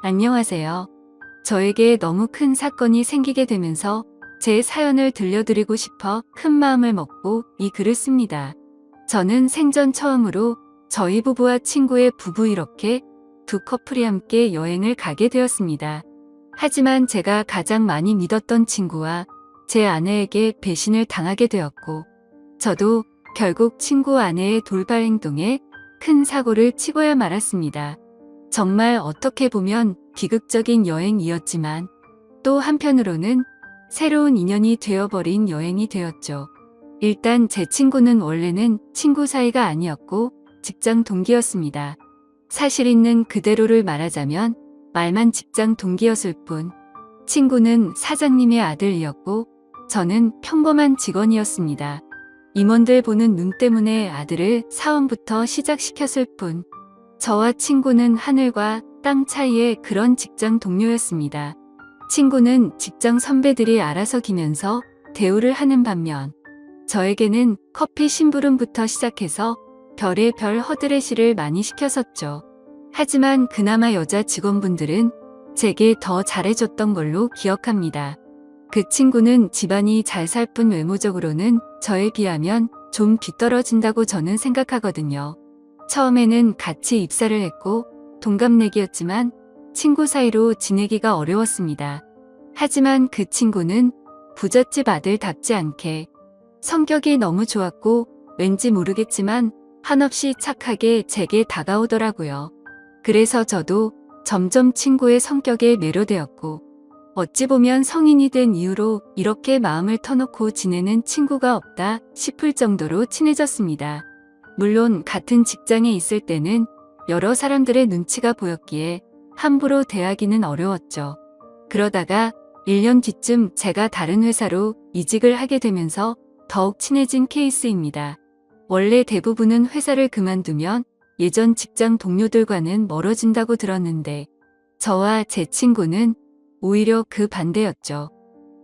안녕하세요. 저에게 너무 큰 사건이 생기게 되면서 제 사연을 들려드리고 싶어 큰 마음을 먹고 이 글을 씁니다. 저는 생전 처음으로 저희 부부와 친구의 부부 이렇게 두 커플이 함께 여행을 가게 되었습니다. 하지만 제가 가장 많이 믿었던 친구와 제 아내에게 배신을 당하게 되었고, 저도 결국 친구 아내의 돌발 행동에 큰 사고를 치고야 말았습니다. 정말 어떻게 보면 비극적인 여행이었지만 또 한편으로는 새로운 인연이 되어버린 여행이 되었죠. 일단 제 친구는 원래는 친구 사이가 아니었고 직장 동기였습니다. 사실 있는 그대로를 말하자면 말만 직장 동기였을 뿐, 친구는 사장님의 아들이었고 저는 평범한 직원이었습니다. 임원들 보는 눈 때문에 아들을 사원부터 시작시켰을 뿐, 저와 친구는 하늘과 땅 차이의 그런 직장 동료였습니다. 친구는 직장 선배들이 알아서 기면서 대우를 하는 반면, 저에게는 커피 심부름부터 시작해서 별의 별 허드레시를 많이 시켰었죠. 하지만 그나마 여자 직원분들은 제게 더 잘해줬던 걸로 기억합니다. 그 친구는 집안이 잘 살 뿐 외모적으로는 저에 비하면 좀 뒤떨어진다고 저는 생각하거든요. 처음에는 같이 입사를 했고 동갑내기였지만 친구 사이로 지내기가 어려웠습니다. 하지만 그 친구는 부잣집 아들답지 않게 성격이 너무 좋았고 왠지 모르겠지만 한없이 착하게 제게 다가오더라고요. 그래서 저도 점점 친구의 성격에 매료되었고, 어찌 보면 성인이 된 이후로 이렇게 마음을 터놓고 지내는 친구가 없다 싶을 정도로 친해졌습니다. 물론 같은 직장에 있을 때는 여러 사람들의 눈치가 보였기에 함부로 대하기는 어려웠죠. 그러다가 1년 뒤쯤 제가 다른 회사로 이직을 하게 되면서 더욱 친해진 케이스입니다. 원래 대부분은 회사를 그만두면 예전 직장 동료들과는 멀어진다고 들었는데, 저와 제 친구는 오히려 그 반대였죠.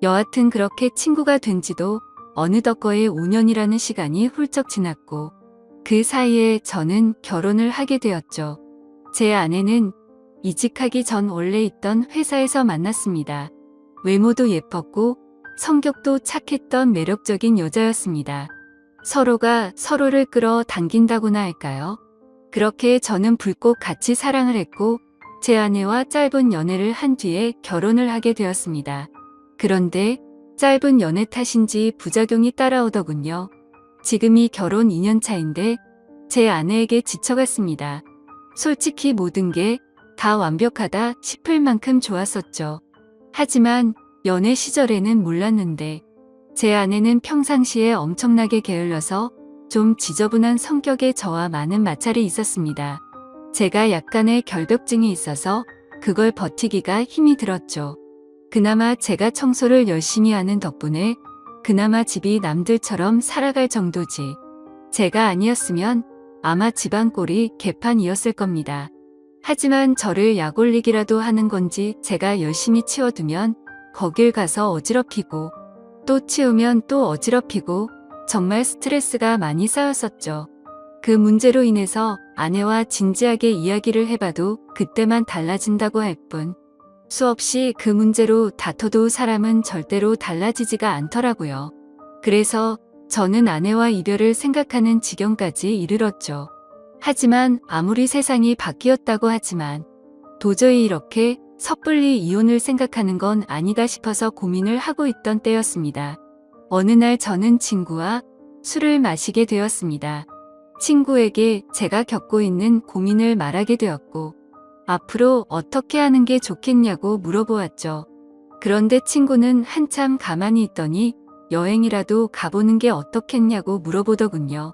여하튼 그렇게 친구가 된 지도 어느덧 거의 5년이라는 시간이 훌쩍 지났고, 그 사이에 저는 결혼을 하게 되었죠. 제 아내는 이직하기 전 원래 있던 회사에서 만났습니다. 외모도 예뻤고 성격도 착했던 매력적인 여자였습니다. 서로가 서로를 끌어당긴다고나 할까요? 그렇게 저는 불꽃 같이 사랑을 했고 제 아내와 짧은 연애를 한 뒤에 결혼을 하게 되었습니다. 그런데 짧은 연애 탓인지 부작용이 따라오더군요. 지금이 결혼 2년 차인데 제 아내에게 지쳐갔습니다. 솔직히 모든 게 다 완벽하다 싶을 만큼 좋았었죠. 하지만 연애 시절에는 몰랐는데 제 아내는 평상시에 엄청나게 게을러서 좀 지저분한 성격의 저와 많은 마찰이 있었습니다. 제가 약간의 결벽증이 있어서 그걸 버티기가 힘이 들었죠. 그나마 제가 청소를 열심히 하는 덕분에 그나마 집이 남들처럼 살아갈 정도지. 제가 아니었으면 아마 집안 꼴이 개판이었을 겁니다. 하지만 저를 약 올리기라도 하는 건지 제가 열심히 치워두면 거길 가서 어지럽히고 또 치우면 또 어지럽히고 정말 스트레스가 많이 쌓였었죠. 그 문제로 인해서 아내와 진지하게 이야기를 해봐도 그때만 달라진다고 할 뿐, 수없이 그 문제로 다퉈도 사람은 절대로 달라지지가 않더라고요. 그래서 저는 아내와 이별을 생각하는 지경까지 이르렀죠. 하지만 아무리 세상이 바뀌었다고 하지만 도저히 이렇게 섣불리 이혼을 생각하는 건 아니다 싶어서 고민을 하고 있던 때였습니다. 어느 날 저는 친구와 술을 마시게 되었습니다. 친구에게 제가 겪고 있는 고민을 말하게 되었고, 앞으로 어떻게 하는 게 좋겠냐고 물어보았죠. 그런데 친구는 한참 가만히 있더니 여행이라도 가보는 게 어떻겠냐고 물어보더군요.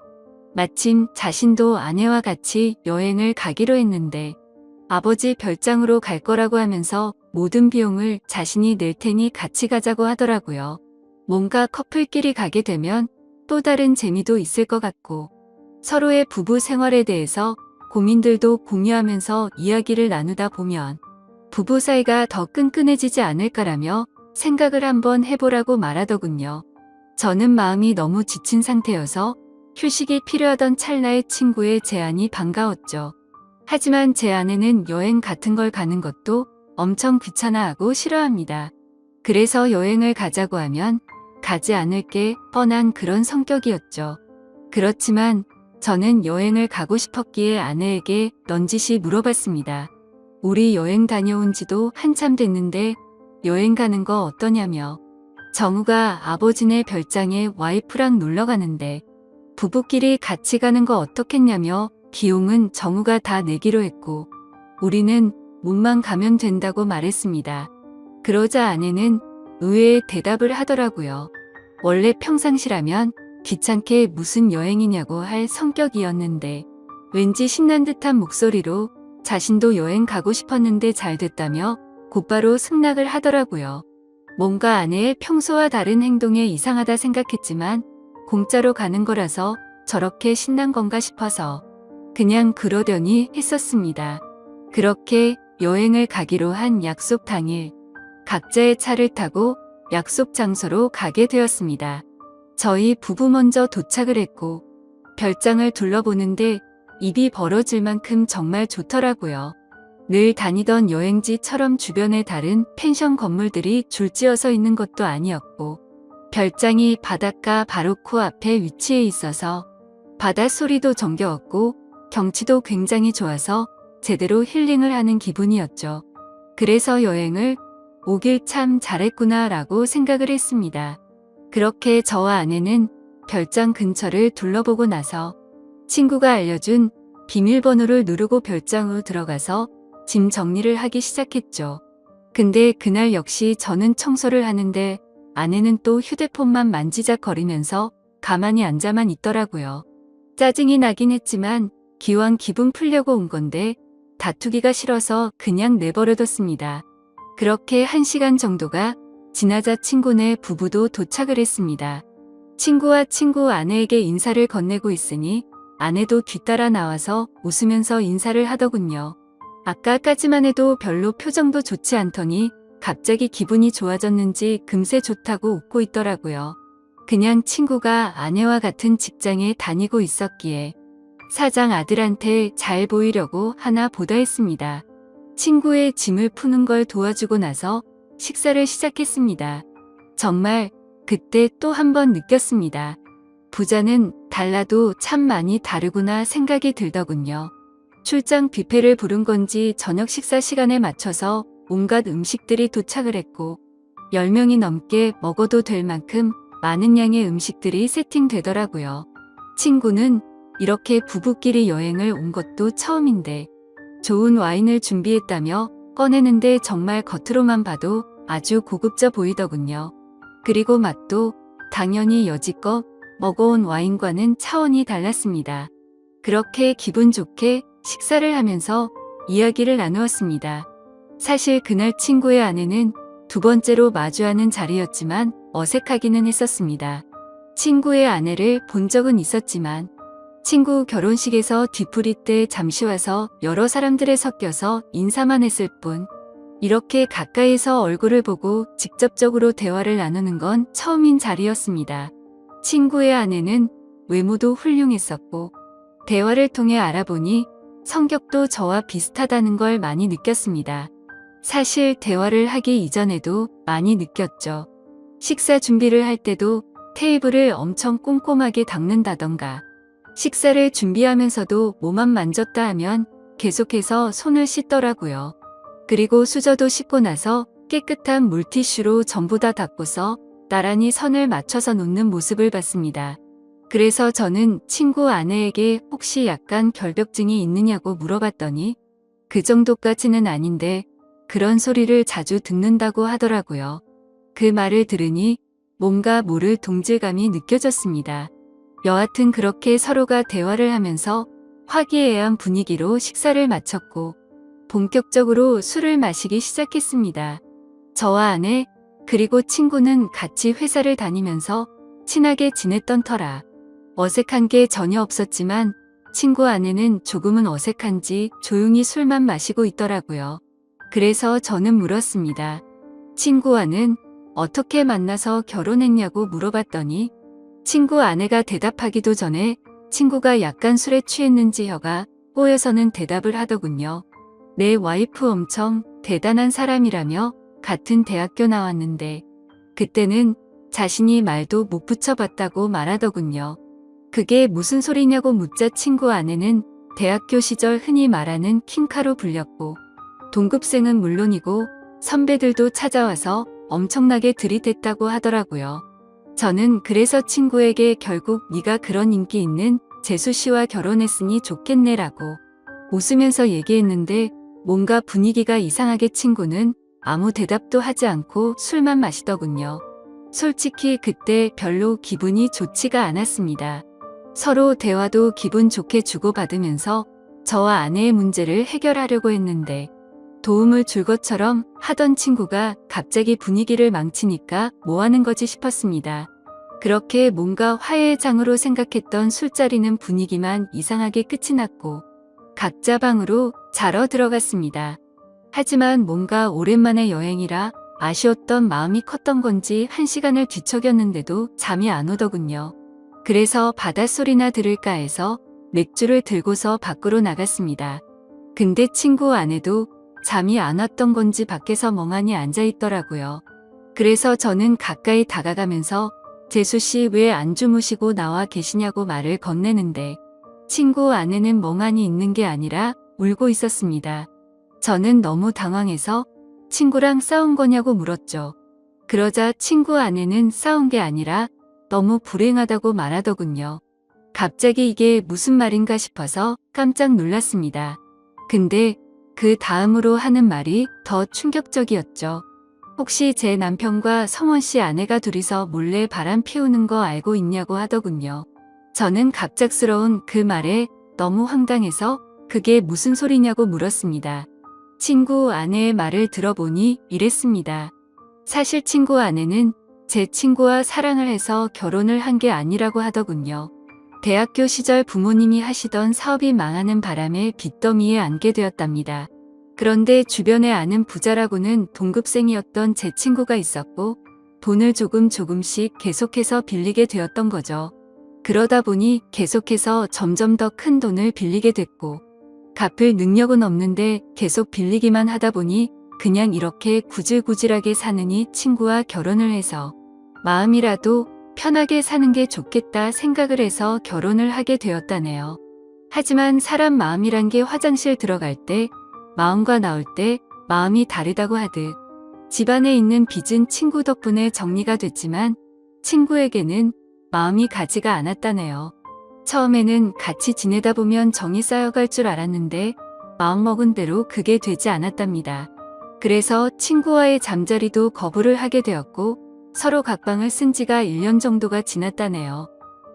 마침 자신도 아내와 같이 여행을 가기로 했는데 아버지 별장으로 갈 거라고 하면서 모든 비용을 자신이 낼 테니 같이 가자고 하더라고요. 뭔가 커플끼리 가게 되면 또 다른 재미도 있을 것 같고, 서로의 부부 생활에 대해서 고민들도 공유하면서 이야기를 나누다 보면 부부 사이가 더 끈끈해지지 않을까라며 생각을 한번 해보라고 말하더군요. 저는 마음이 너무 지친 상태여서 휴식이 필요하던 찰나에 친구의 제안이 반가웠죠. 하지만 제 아내는 여행 같은 걸 가는 것도 엄청 귀찮아하고 싫어합니다. 그래서 여행을 가자고 하면 가지 않을 게 뻔한 그런 성격이었죠. 그렇지만 저는 여행을 가고 싶었기에 아내에게 넌지시 물어봤습니다. 우리 여행 다녀온 지도 한참 됐는데 여행 가는 거 어떠냐며. 정우가 아버지네 별장에 와이프랑 놀러 가는데 부부끼리 같이 가는 거 어떻겠냐며 비용은 정우가 다 내기로 했고 우리는 몸만 가면 된다고 말했습니다. 그러자 아내는 의외의 대답을 하더라고요. 원래 평상시라면 귀찮게 무슨 여행이냐고 할 성격이었는데 왠지 신난 듯한 목소리로 자신도 여행 가고 싶었는데 잘 됐다며 곧바로 승낙을 하더라고요. 뭔가 아내의 평소와 다른 행동에 이상하다 생각했지만 공짜로 가는 거라서 저렇게 신난 건가 싶어서 그냥 그러려니 했었습니다. 그렇게 여행을 가기로 한 약속 당일 각자의 차를 타고 약속 장소로 가게 되었습니다. 저희 부부 먼저 도착을 했고 별장을 둘러보는데 입이 벌어질 만큼 정말 좋더라고요. 늘 다니던 여행지처럼 주변에 다른 펜션 건물들이 줄지어서 있는 것도 아니었고 별장이 바닷가 바로 코앞에 위치해 있어서 바닷소리도 정겨웠고 경치도 굉장히 좋아서 제대로 힐링을 하는 기분이었죠. 그래서 여행을 오길 참 잘했구나 라고 생각을 했습니다. 그렇게 저와 아내는 별장 근처를 둘러보고 나서 친구가 알려준 비밀번호를 누르고 별장으로 들어가서 짐 정리를 하기 시작했죠. 근데 그날 역시 저는 청소를 하는데 아내는 또 휴대폰만 만지작거리면서 가만히 앉아만 있더라고요. 짜증이 나긴 했지만 기왕 기분 풀려고 온 건데 다투기가 싫어서 그냥 내버려뒀습니다. 그렇게 1시간 정도가 지나자 친구네 부부도 도착을 했습니다. 친구와 친구 아내에게 인사를 건네고 있으니 아내도 뒤따라 나와서 웃으면서 인사를 하더군요. 아까까지만 해도 별로 표정도 좋지 않더니 갑자기 기분이 좋아졌는지 금세 좋다고 웃고 있더라고요. 그냥 친구가 아내와 같은 직장에 다니고 있었기에 사장 아들한테 잘 보이려고 하나 보다 했습니다. 친구의 짐을 푸는 걸 도와주고 나서 식사를 시작했습니다. 정말 그때 또 한 번 느꼈습니다. 부자는 달라도 참 많이 다르구나 생각이 들더군요. 출장 뷔페를 부른 건지 저녁 식사 시간에 맞춰서 온갖 음식들이 도착을 했고 10명이 넘게 먹어도 될 만큼 많은 양의 음식들이 세팅되더라고요. 친구는 이렇게 부부끼리 여행을 온 것도 처음인데 좋은 와인을 준비했다며 꺼내는데 정말 겉으로만 봐도 아주 고급져 보이더군요. 그리고 맛도 당연히 여지껏 먹어온 와인과는 차원이 달랐습니다. 그렇게 기분 좋게 식사를 하면서 이야기를 나누었습니다. 사실 그날 친구의 아내는 두 번째로 마주하는 자리였지만 어색하기는 했었습니다. 친구의 아내를 본 적은 있었지만 친구 결혼식에서 뒤풀이 때 잠시 와서 여러 사람들에 섞여서 인사만 했을 뿐 이렇게 가까이서 얼굴을 보고 직접적으로 대화를 나누는 건 처음인 자리였습니다. 친구의 아내는 외모도 훌륭했었고 대화를 통해 알아보니 성격도 저와 비슷하다는 걸 많이 느꼈습니다. 사실 대화를 하기 이전에도 많이 느꼈죠. 식사 준비를 할 때도 테이블을 엄청 꼼꼼하게 닦는다던가 식사를 준비하면서도 몸만 만졌다 하면 계속해서 손을 씻더라고요. 그리고 수저도 씻고 나서 깨끗한 물티슈로 전부 다 닦고서 나란히 선을 맞춰서 놓는 모습을 봤습니다. 그래서 저는 친구 아내에게 혹시 약간 결벽증이 있느냐고 물어봤더니 그 정도까지는 아닌데 그런 소리를 자주 듣는다고 하더라고요. 그 말을 들으니 뭔가 모를 동질감이 느껴졌습니다. 여하튼 그렇게 서로가 대화를 하면서 화기애애한 분위기로 식사를 마쳤고 본격적으로 술을 마시기 시작했습니다. 저와 아내 그리고 친구는 같이 회사를 다니면서 친하게 지냈던 터라 어색한 게 전혀 없었지만 친구 아내는 조금은 어색한지 조용히 술만 마시고 있더라고요. 그래서 저는 물었습니다. 친구와는 어떻게 만나서 결혼했냐고 물어봤더니 친구 아내가 대답하기도 전에 친구가 약간 술에 취했는지 혀가 꼬여서는 대답을 하더군요. 내 와이프 엄청 대단한 사람이라며 같은 대학교 나왔는데 그때는 자신이 말도 못 붙여봤다고 말하더군요. 그게 무슨 소리냐고 묻자 친구 아내는 대학교 시절 흔히 말하는 킹카로 불렸고 동급생은 물론이고 선배들도 찾아와서 엄청나게 들이댔다고 하더라고요. 저는 그래서 친구에게 결국 네가 그런 인기 있는 재수 씨와 결혼했으니 좋겠네라고 웃으면서 얘기했는데 뭔가 분위기가 이상하게 친구는 아무 대답도 하지 않고 술만 마시더군요. 솔직히 그때 별로 기분이 좋지가 않았습니다. 서로 대화도 기분 좋게 주고받으면서 저와 아내의 문제를 해결하려고 했는데 도움을 줄 것처럼 하던 친구가 갑자기 분위기를 망치니까 뭐 하는 거지 싶었습니다. 그렇게 뭔가 화해의 장으로 생각했던 술자리는 분위기만 이상하게 끝이 났고 각자 방으로 자러 들어갔습니다. 하지만 뭔가 오랜만에 여행이라 아쉬웠던 마음이 컸던 건지 1시간을 뒤척였는데도 잠이 안 오더군요. 그래서 바닷소리나 들을까 해서 맥주를 들고서 밖으로 나갔습니다. 근데 친구 아내도 잠이 안 왔던 건지 밖에서 멍하니 앉아 있더라고요. 그래서 저는 가까이 다가가면서 재수 씨 왜 안 주무시고 나와 계시냐고 말을 건네는데 친구 아내는 멍하니 있는 게 아니라 울고 있었습니다. 저는 너무 당황해서 친구랑 싸운 거냐고 물었죠. 그러자 친구 아내는 싸운 게 아니라 너무 불행하다고 말하더군요. 갑자기 이게 무슨 말인가 싶어서 깜짝 놀랐습니다. 근데 그 다음으로 하는 말이 더 충격적이었죠. 혹시 제 남편과 성원 씨 아내가 둘이서 몰래 바람 피우는 거 알고 있냐고 하더군요. 저는 갑작스러운 그 말에 너무 황당해서 그게 무슨 소리냐고 물었습니다. 친구 아내의 말을 들어보니 이랬습니다. 사실 친구 아내는 제 친구와 사랑을 해서 결혼을 한 게 아니라고 하더군요. 대학교 시절 부모님이 하시던 사업이 망하는 바람에 빚더미에 앉게 되었답니다. 그런데 주변에 아는 부자라고는 동급생이었던 제 친구가 있었고 돈을 조금씩 계속해서 빌리게 되었던 거죠. 그러다 보니 계속해서 점점 더 큰 돈을 빌리게 됐고 갚을 능력은 없는데 계속 빌리기만 하다 보니 그냥 이렇게 구질구질하게 사느니 친구와 결혼을 해서 마음이라도 편하게 사는 게 좋겠다 생각을 해서 결혼을 하게 되었다네요. 하지만 사람 마음이란 게 화장실 들어갈 때 마음과 나올 때 마음이 다르다고 하듯 집안에 있는 빚은 친구 덕분에 정리가 됐지만 친구에게는 마음이 가지가 않았다네요. 처음에는 같이 지내다 보면 정이 쌓여갈 줄 알았는데 마음먹은 대로 그게 되지 않았답니다. 그래서 친구와의 잠자리도 거부를 하게 되었고 서로 각방을 쓴 지가 1년 정도가 지났다네요.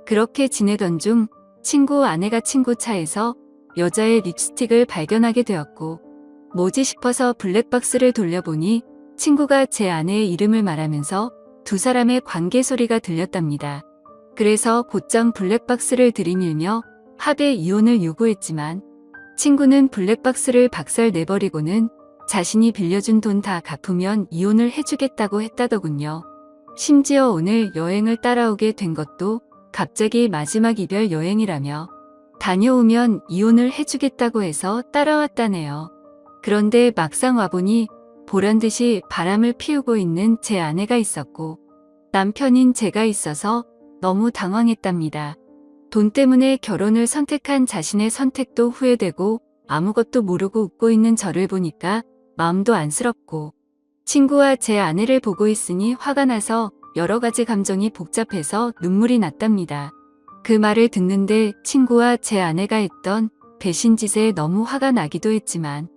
그렇게 지내던 중 친구 아내가 친구 차에서 여자의 립스틱을 발견하게 되었고 뭐지 싶어서 블랙박스를 돌려보니 친구가 제 아내의 이름을 말하면서 두 사람의 관계 소리가 들렸답니다. 그래서 곧장 블랙박스를 들이밀며 합의 이혼을 요구했지만 친구는 블랙박스를 박살 내버리고는 자신이 빌려준 돈 다 갚으면 이혼을 해주겠다고 했다더군요. 심지어 오늘 여행을 따라오게 된 것도 갑자기 마지막 이별 여행이라며 다녀오면 이혼을 해주겠다고 해서 따라왔다네요. 그런데 막상 와보니 보란듯이 바람을 피우고 있는 제 아내가 있었고 남편인 제가 있어서 너무 당황했답니다. 돈 때문에 결혼을 선택한 자신의 선택도 후회되고 아무것도 모르고 웃고 있는 저를 보니까 마음도 안쓰럽고 친구와 제 아내를 보고 있으니 화가 나서 여러 가지 감정이 복잡해서 눈물이 났답니다. 그 말을 듣는데 친구와 제 아내가 했던 배신짓에 너무 화가 나기도 했지만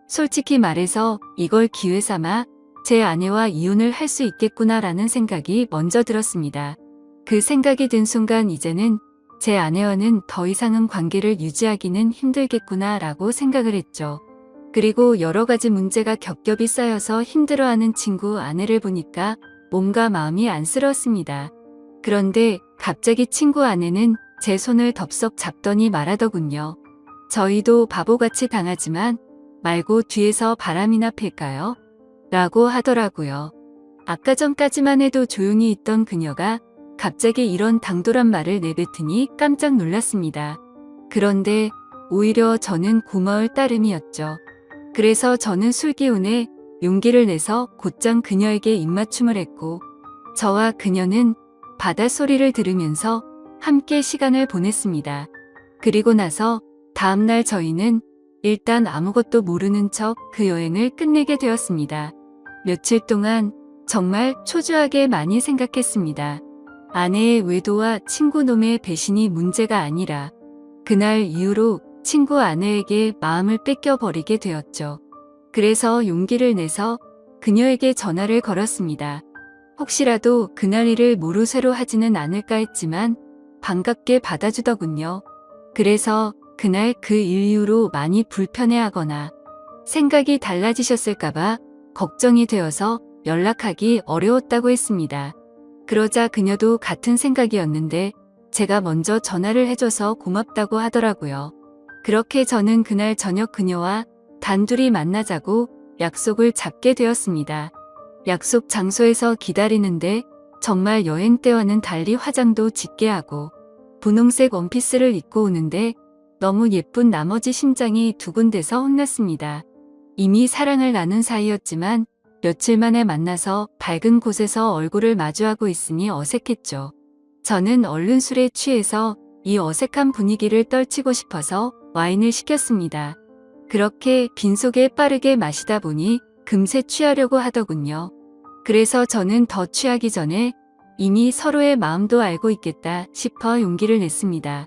솔직히 말해서 이걸 기회 삼아 제 아내와 이혼을 할 수 있겠구나라는 생각이 먼저 들었습니다. 그 생각이 든 순간 이제는 제 아내와는 더 이상은 관계를 유지하기는 힘들겠구나라고 생각을 했죠. 그리고 여러 가지 문제가 겹겹이 쌓여서 힘들어하는 친구 아내를 보니까 몸과 마음이 안쓰러웠습니다. 그런데 갑자기 친구 아내는 제 손을 덥석 잡더니 말하더군요. 저희도 바보같이 당하지만 말고 뒤에서 바람이나 필까요? 라고 하더라고요. 아까 전까지만 해도 조용히 있던 그녀가 갑자기 이런 당돌한 말을 내뱉으니 깜짝 놀랐습니다. 그런데 오히려 저는 고마울 따름이었죠. 그래서 저는 술기운에 용기를 내서 곧장 그녀에게 입맞춤을 했고 저와 그녀는 바닷소리를 들으면서 함께 시간을 보냈습니다. 그리고 나서 다음날 저희는 일단 아무것도 모르는 척 그 여행을 끝내게 되었습니다. 며칠 동안 정말 초조하게 많이 생각했습니다. 아내의 외도와 친구놈의 배신이 문제가 아니라 그날 이후로 친구 아내에게 마음을 뺏겨버리게 되었죠. 그래서 용기를 내서 그녀에게 전화를 걸었습니다. 혹시라도 그날 일을 모르쇠로 하지는 않을까 했지만 반갑게 받아주더군요. 그래서 그날 그 일 이후로 많이 불편해하거나 생각이 달라지셨을까봐 걱정이 되어서 연락하기 어려웠다고 했습니다. 그러자 그녀도 같은 생각이었는데 제가 먼저 전화를 해줘서 고맙다고 하더라고요. 그렇게 저는 그날 저녁 그녀와 단둘이 만나자고 약속을 잡게 되었습니다. 약속 장소에서 기다리는데 정말 여행 때와는 달리 화장도 짙게 하고 분홍색 원피스를 입고 오는데 너무 예쁜 나머지 심장이 두근대서 혼났습니다. 이미 사랑을 나눈 사이였지만 며칠 만에 만나서 밝은 곳에서 얼굴을 마주하고 있으니 어색했죠. 저는 얼른 술에 취해서 이 어색한 분위기를 떨치고 싶어서 와인을 시켰습니다. 그렇게 빈속에 빠르게 마시다 보니 금세 취하려고 하더군요. 그래서 저는 더 취하기 전에 이미 서로의 마음도 알고 있겠다 싶어 용기를 냈습니다.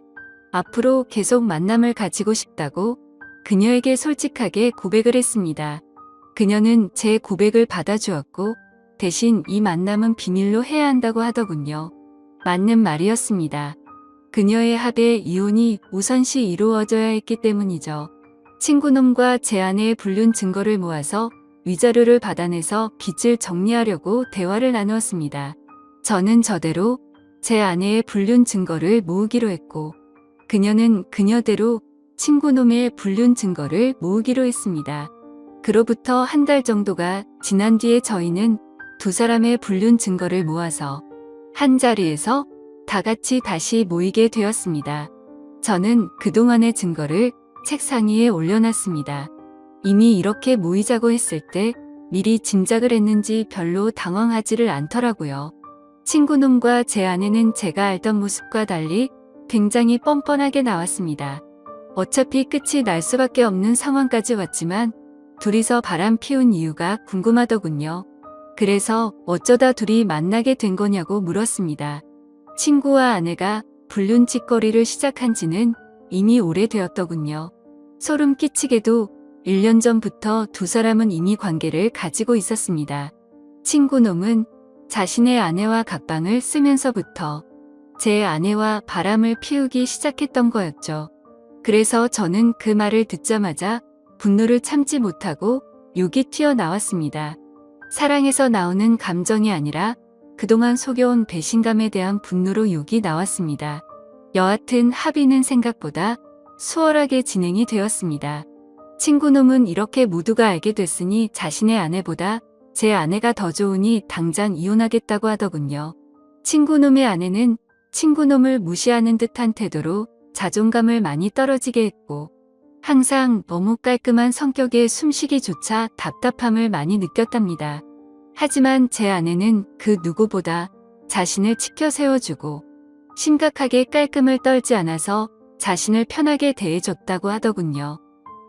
앞으로 계속 만남을 가지고 싶다고 그녀에게 솔직하게 고백을 했습니다. 그녀는 제 고백을 받아주었고 대신 이 만남은 비밀로 해야 한다고 하더군요. 맞는 말이었습니다. 그녀의 합의 이혼이 우선시 이루어져야 했기 때문이죠. 친구놈과 제 아내의 불륜 증거를 모아서 위자료를 받아내서 빚을 정리하려고 대화를 나누었습니다. 저는 저대로 제 아내의 불륜 증거를 모으기로 했고 그녀는 그녀대로 친구놈의 불륜 증거를 모으기로 했습니다. 그로부터 한 달 정도가 지난 뒤에 저희는 두 사람의 불륜 증거를 모아서 한 자리에서 다 같이 다시 모이게 되었습니다. 저는 그동안의 증거를 책상 위에 올려놨습니다. 이미 이렇게 모이자고 했을 때 미리 짐작을 했는지 별로 당황하지를 않더라고요. 친구놈과 제 아내는 제가 알던 모습과 달리 굉장히 뻔뻔하게 나왔습니다. 어차피 끝이 날 수밖에 없는 상황까지 왔지만 둘이서 바람 피운 이유가 궁금하더군요. 그래서 어쩌다 둘이 만나게 된 거냐고 물었습니다. 친구와 아내가 불륜 짓거리를 시작한 지는 이미 오래되었더군요. 소름 끼치게도 1년 전부터 두 사람은 이미 관계를 가지고 있었습니다. 친구놈은 자신의 아내와 각방을 쓰면서부터 제 아내와 바람을 피우기 시작했던 거였죠. 그래서 저는 그 말을 듣자마자 분노를 참지 못하고 욕이 튀어나왔습니다. 사랑에서 나오는 감정이 아니라 그동안 속여온 배신감에 대한 분노로 욕이 나왔습니다. 여하튼 합의는 생각보다 수월하게 진행이 되었습니다. 친구놈은 이렇게 모두가 알게 됐으니 자신의 아내보다 제 아내가 더 좋으니 당장 이혼하겠다고 하더군요. 친구놈의 아내는 친구놈을 무시하는 듯한 태도로 자존감을 많이 떨어지게 했고 항상 너무 깔끔한 성격에 숨쉬기조차 답답함을 많이 느꼈답니다. 하지만 제 아내는 그 누구보다 자신을 지켜 세워주고 심각하게 깔끔을 떨지 않아서 자신을 편하게 대해줬다고 하더군요.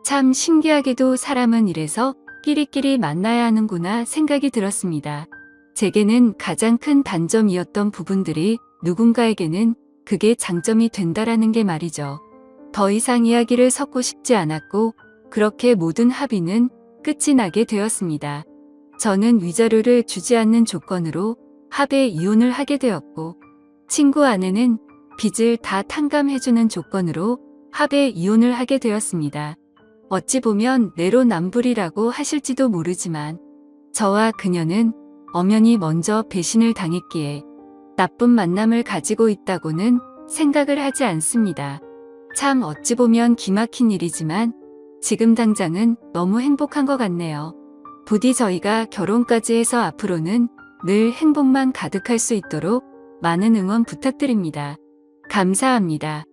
참 신기하게도 사람은 이래서 끼리끼리 만나야 하는구나 생각이 들었습니다. 제게는 가장 큰 단점이었던 부분들이 누군가에게는 그게 장점이 된다라는 게 말이죠. 더 이상 이야기를 섞고 싶지 않았고 그렇게 모든 합의는 끝이 나게 되었습니다. 저는 위자료를 주지 않는 조건으로 합의 이혼을 하게 되었고 친구 아내는 빚을 다 탕감해주는 조건으로 합의 이혼을 하게 되었습니다. 어찌 보면 내로남불이라고 하실지도 모르지만 저와 그녀는 엄연히 먼저 배신을 당했기에 나쁜 만남을 가지고 있다고는 생각을 하지 않습니다. 참 어찌 보면 기막힌 일이지만 지금 당장은 너무 행복한 것 같네요. 부디 저희가 결혼까지 해서 앞으로는 늘 행복만 가득할 수 있도록 많은 응원 부탁드립니다. 감사합니다.